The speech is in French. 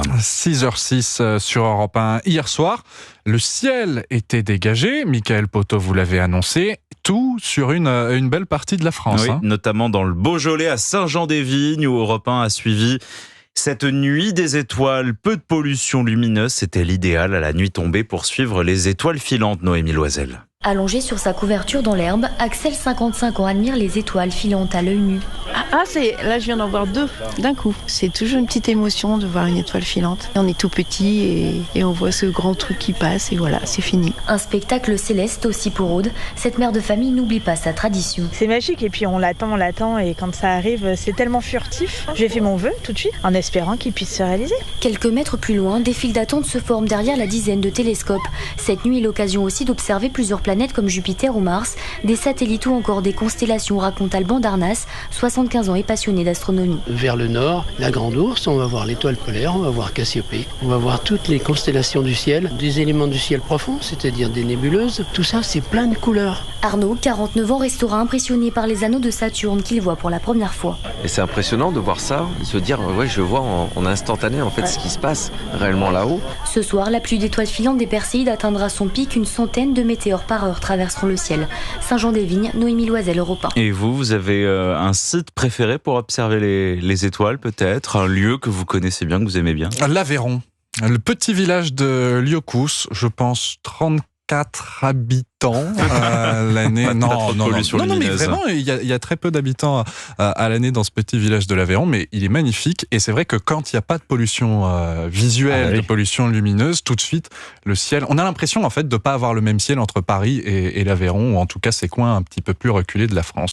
6h06 sur Europe 1. Hier soir, le ciel était dégagé. Mickaël Poteau, vous l'avez annoncé. Tout sur une belle partie de la France. Oui, notamment dans le Beaujolais, à Saint-Jean-des-Vignes, où Europe 1 a suivi cette nuit des étoiles. Peu de pollution lumineuse, c'était l'idéal à la nuit tombée pour suivre les étoiles filantes. Noémie Loisel. Allongé sur sa couverture dans l'herbe, Axel, 55 ans, admire les étoiles filantes à l'œil nu. Là je viens d'en voir 2 d'un coup. C'est toujours une petite émotion de voir une étoile filante. On est tout petit et on voit ce grand truc qui passe et voilà, c'est fini. Un spectacle céleste aussi pour Aude. Cette mère de famille n'oublie pas sa tradition. C'est magique et puis on l'attend et quand ça arrive, c'est tellement furtif. J'ai fait mon vœu tout de suite en espérant qu'il puisse se réaliser. Quelques mètres plus loin, des files d'attente se forment derrière la dizaine de télescopes. Cette nuit est l'occasion aussi d'observer plusieurs planètes comme Jupiter ou Mars, des satellites ou encore des constellations, raconte Alban Darnas, 75 ans et passionné d'astronomie. Vers le nord, la Grande Ourse, on va voir l'étoile polaire, on va voir Cassiopée, on va voir toutes les constellations du ciel, des éléments du ciel profond, c'est-à-dire des nébuleuses. Tout ça, c'est plein de couleurs. Arnaud, 49 ans, restera impressionné par les anneaux de Saturne qu'il voit pour la première fois. Et c'est impressionnant de voir ça, de se dire, je vois en instantané en fait ce qui se passe réellement là-haut. Ce soir, la pluie d'étoiles filantes des Perséides atteindra son pic, une centaine de météores par heure traverseront le ciel. Saint-Jean-des-Vignes, Noémie Loisel, Europe 1. Et vous avez un site préféré pour observer les étoiles peut-être? Un lieu que vous connaissez bien, que vous aimez bien? L'Aveyron, le petit village de Lyocous, je pense 34 habitants l'année. Non, mais vraiment, il y a très peu d'habitants à l'année dans ce petit village de l'Aveyron, mais il est magnifique. Et c'est vrai que quand il n'y a pas de pollution visuelle, de pollution lumineuse, tout de suite, le ciel, on a l'impression en fait de ne pas avoir le même ciel entre Paris et l'Aveyron, ou en tout cas ces coins un petit peu plus reculés de la France.